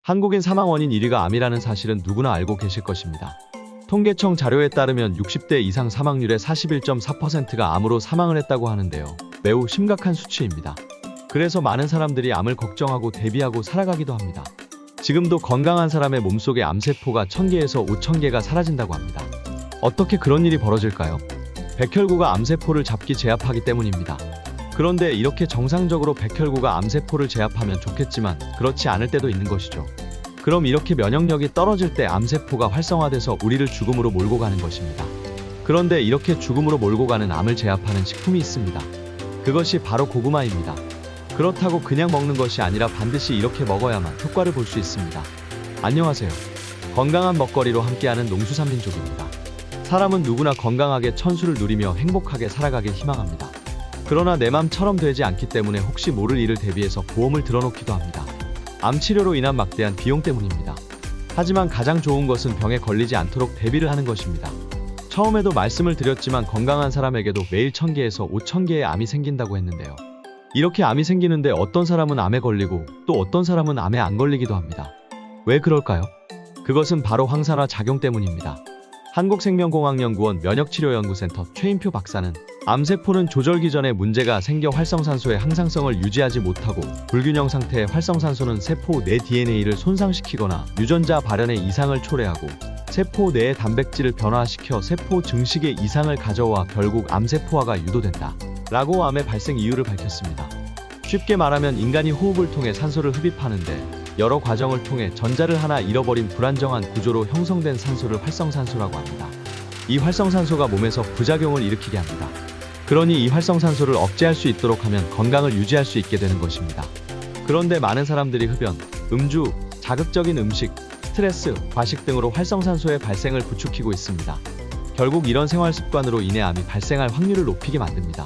한국인 사망 원인 1위가 암이라는 사실은 누구나 알고 계실 것입니다. 통계청 자료에 따르면 60대 이상 사망률의 41.4%가 암으로 사망을 했다고 하는데요. 매우 심각한 수치입니다. 그래서 많은 사람들이 암을 걱정하고 대비하고 살아가기도 합니다. 지금도 건강한 사람의 몸속에 암세포가 1000개에서 5000개가 사라진다고 합니다. 어떻게 그런 일이 벌어질까요? 백혈구가 암세포를 잡기 제압하기 때문입니다. 그런데 이렇게 정상적으로 백혈구가 암세포를 제압하면 좋겠지만 그렇지 않을 때도 있는 것이죠. 그럼 이렇게 면역력이 떨어질 때 암세포가 활성화돼서 우리를 죽음으로 몰고 가는 것입니다. 그런데 이렇게 죽음으로 몰고 가는 암을 제압하는 식품이 있습니다. 그것이 바로 고구마입니다. 그렇다고 그냥 먹는 것이 아니라 반드시 이렇게 먹어야만 효과를 볼 수 있습니다. 안녕하세요. 건강한 먹거리로 함께하는 농수산민족입니다. 사람은 누구나 건강하게 천수를 누리며 행복하게 살아가길 희망합니다. 그러나 내 맘처럼 되지 않기 때문에 혹시 모를 일을 대비해서 보험을 들어놓기도 합니다. 암 치료로 인한 막대한 비용 때문입니다. 하지만 가장 좋은 것은 병에 걸리지 않도록 대비를 하는 것입니다. 처음에도 말씀을 드렸지만 건강한 사람에게도 매일 1000개에서 5000개의 암이 생긴다고 했는데요. 이렇게 암이 생기는데 어떤 사람은 암에 걸리고 또 어떤 사람은 암에 안 걸리기도 합니다. 왜 그럴까요? 그것은 바로 항산화 작용 때문입니다. 한국생명공학연구원 면역치료연구센터 최인표 박사는 암세포는 조절기 전에 문제가 생겨 활성산소의 항상성을 유지하지 못하고 불균형 상태의 활성산소는 세포 내 DNA를 손상시키거나 유전자 발현에 이상을 초래하고 세포 내의 단백질을 변화시켜 세포 증식에 이상을 가져와 결국 암세포화가 유도된다 라고 암의 발생 이유를 밝혔습니다. 쉽게 말하면 인간이 호흡을 통해 산소를 흡입하는데 여러 과정을 통해 전자를 하나 잃어버린 불안정한 구조로 형성된 산소를 활성산소라고 합니다. 이 활성산소가 몸에서 부작용을 일으키게 합니다. 그러니 이 활성산소를 억제할 수 있도록 하면 건강을 유지할 수 있게 되는 것입니다. 그런데 많은 사람들이 흡연, 음주, 자극적인 음식, 스트레스, 과식 등으로 활성산소의 발생을 부추기고 있습니다. 결국 이런 생활 습관으로 인해 암이 발생할 확률을 높이게 만듭니다.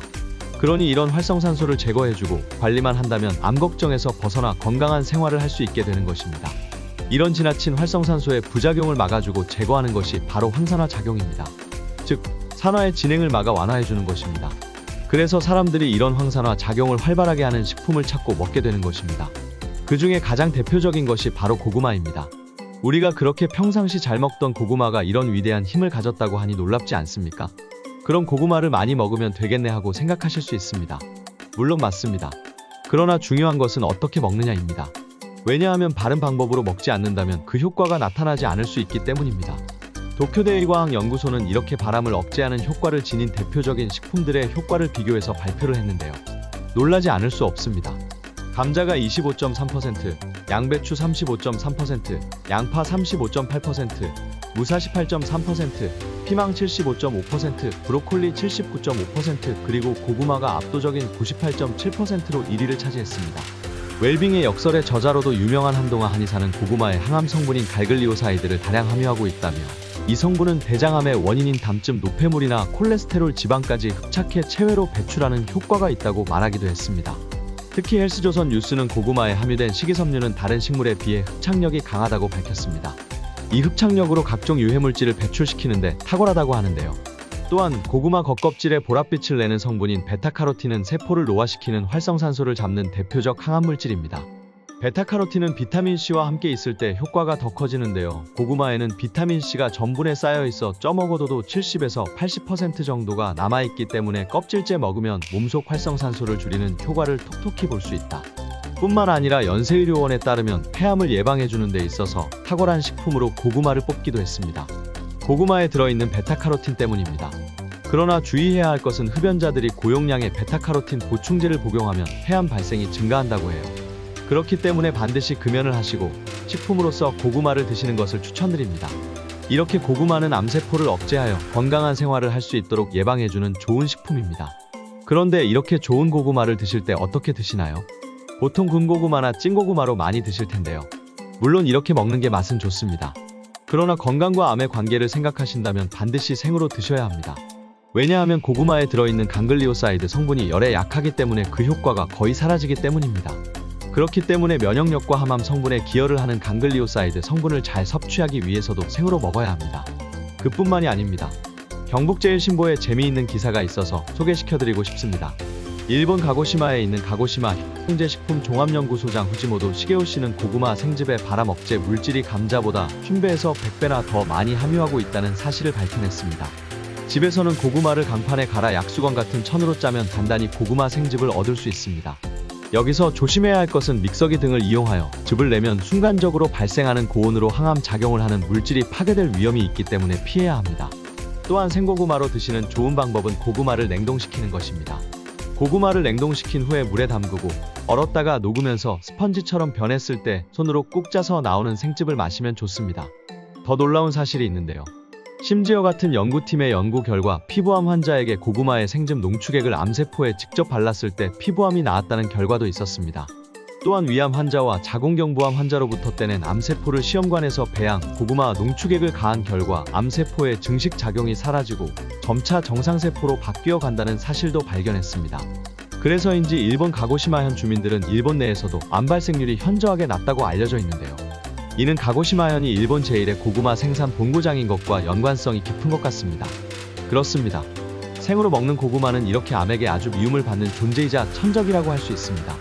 그러니 이런 활성산소를 제거해주고 관리만 한다면 암 걱정에서 벗어나 건강한 생활을 할 수 있게 되는 것입니다. 이런 지나친 활성산소의 부작용을 막아주고 제거하는 것이 바로 항산화 작용입니다. 즉, 산화의 진행을 막아 완화해주는 것입니다. 그래서 사람들이 이런 항산화 작용을 활발하게 하는 식품을 찾고 먹게 되는 것입니다. 그 중에 가장 대표적인 것이 바로 고구마입니다. 우리가 그렇게 평상시 잘 먹던 고구마가 이런 위대한 힘을 가졌다고 하니 놀랍지 않습니까? 그럼 고구마를 많이 먹으면 되겠네 하고 생각하실 수 있습니다. 물론 맞습니다. 그러나 중요한 것은 어떻게 먹느냐입니다. 왜냐하면 바른 방법으로 먹지 않는다면 그 효과가 나타나지 않을 수 있기 때문입니다. 도쿄대 일과학연구소는 이렇게 바람을 억제하는 효과를 지닌 대표적인 식품들의 효과를 비교해서 발표를 했는데요. 놀라지 않을 수 없습니다. 감자가 25.3%, 양배추 35.3%, 양파 35.8%, 무사 18.3%, 피망 75.5%, 브로콜리 79.5%, 그리고 고구마가 압도적인 98.7%로 1위를 차지했습니다. 웰빙의 역설의 저자로도 유명한 한동아 한의사는 고구마에 항암 성분인 갈글리오사이드를 다량 함유하고 있다며 이 성분은 대장암의 원인인 담즙 노폐물이나 콜레스테롤 지방까지 흡착해 체외로 배출하는 효과가 있다고 말하기도 했습니다. 특히 헬스조선 뉴스는 고구마에 함유된 식이섬유는 다른 식물에 비해 흡착력이 강하다고 밝혔습니다. 이 흡착력으로 각종 유해물질을 배출시키는데 탁월하다고 하는데요. 또한 고구마 겉껍질에 보랏빛을 내는 성분인 베타카로틴은 세포를 노화시키는 활성산소를 잡는 대표적 항암물질입니다. 베타카로틴은 비타민C와 함께 있을 때 효과가 더 커지는데요. 고구마에는 비타민C가 전분에 쌓여 있어 쪄먹어도 70에서 80% 정도가 남아있기 때문에 껍질째 먹으면 몸속 활성산소를 줄이는 효과를 톡톡히 볼 수 있다. 뿐만 아니라 연세의료원에 따르면 폐암을 예방해주는 데 있어서 탁월한 식품으로 고구마를 뽑기도 했습니다. 고구마에 들어있는 베타카로틴 때문입니다. 그러나 주의해야 할 것은 흡연자들이 고용량의 베타카로틴 보충제를 복용하면 폐암 발생이 증가한다고 해요. 그렇기 때문에 반드시 금연을 하시고 식품으로서 고구마를 드시는 것을 추천드립니다. 이렇게 고구마는 암세포를 억제하여 건강한 생활을 할 수 있도록 예방해주는 좋은 식품입니다. 그런데 이렇게 좋은 고구마를 드실 때 어떻게 드시나요? 보통 군고구마나 찐고구마로 많이 드실 텐데요. 물론 이렇게 먹는 게 맛은 좋습니다. 그러나 건강과 암의 관계를 생각하신다면 반드시 생으로 드셔야 합니다. 왜냐하면 고구마에 들어있는 강글리오사이드 성분이 열에 약하기 때문에 그 효과가 거의 사라지기 때문입니다. 그렇기 때문에 면역력과 항암 성분에 기여를 하는 강글리오사이드 성분을 잘 섭취하기 위해서도 생으로 먹어야 합니다. 그뿐만이 아닙니다. 경북제일신보에 재미있는 기사가 있어서 소개시켜드리고 싶습니다. 일본 가고시마에 있는 가고시마 형제식품 종합연구소장 후지모도 시게오 씨는 고구마 생즙에 발암 억제 물질이 감자보다 10배에서 100배나 더 많이 함유하고 있다는 사실을 밝혀냈습니다. 집에서는 고구마를 강판에 갈아 약수건 같은 천으로 짜면 단단히 고구마 생즙을 얻을 수 있습니다. 여기서 조심해야 할 것은 믹서기 등을 이용하여 즙을 내면 순간적으로 발생하는 고온으로 항암 작용을 하는 물질이 파괴될 위험이 있기 때문에 피해야 합니다. 또한 생고구마로 드시는 좋은 방법은 고구마를 냉동시키는 것입니다. 고구마를 냉동시킨 후에 물에 담그고 얼었다가 녹으면서 스펀지처럼 변했을 때 손으로 꾹 짜서 나오는 생즙을 마시면 좋습니다. 더 놀라운 사실이 있는데요. 심지어 같은 연구팀의 연구 결과 피부암 환자에게 고구마의 생즙 농축액을 암세포에 직접 발랐을 때 피부암이 나았다는 결과도 있었습니다. 또한 위암 환자와 자궁경부암 환자로부터 떼낸 암세포를 시험관에서 배양, 고구마 농축액을 가한 결과 암세포의 증식작용이 사라지고 점차 정상세포로 바뀌어 간다는 사실도 발견했습니다. 그래서인지 일본 가고시마현 주민들은 일본 내에서도 암 발생률이 현저하게 낮다고 알려져 있는데요. 이는 가고시마현이 일본 제1의 고구마 생산 본고장인 것과 연관성이 깊은 것 같습니다. 그렇습니다. 생으로 먹는 고구마는 이렇게 암에게 아주 미움을 받는 존재이자 천적이라고 할 수 있습니다.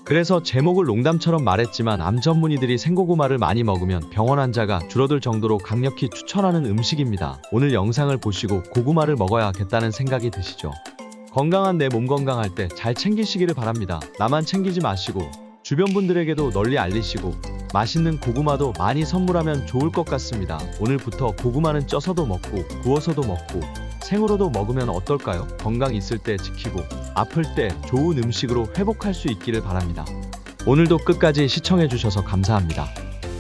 그래서 제목을 농담처럼 말했지만 암 전문의들이 생고구마를 많이 먹으면 병원 환자가 줄어들 정도로 강력히 추천하는 음식입니다. 오늘 영상을 보시고 고구마를 먹어야겠다는 생각이 드시죠? 건강한 내 몸 건강할 때 잘 챙기시기를 바랍니다. 나만 챙기지 마시고 주변 분들에게도 널리 알리시고 맛있는 고구마도 많이 선물하면 좋을 것 같습니다. 오늘부터 고구마는 쪄서도 먹고 구워서도 먹고 생으로도 먹으면 어떨까요? 건강 있을 때 지키고 아플 때 좋은 음식으로 회복할 수 있기를 바랍니다. 오늘도 끝까지 시청해주셔서 감사합니다.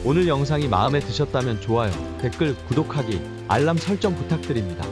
오늘 영상이 마음에 드셨다면 좋아요, 댓글, 구독하기, 알람 설정 부탁드립니다.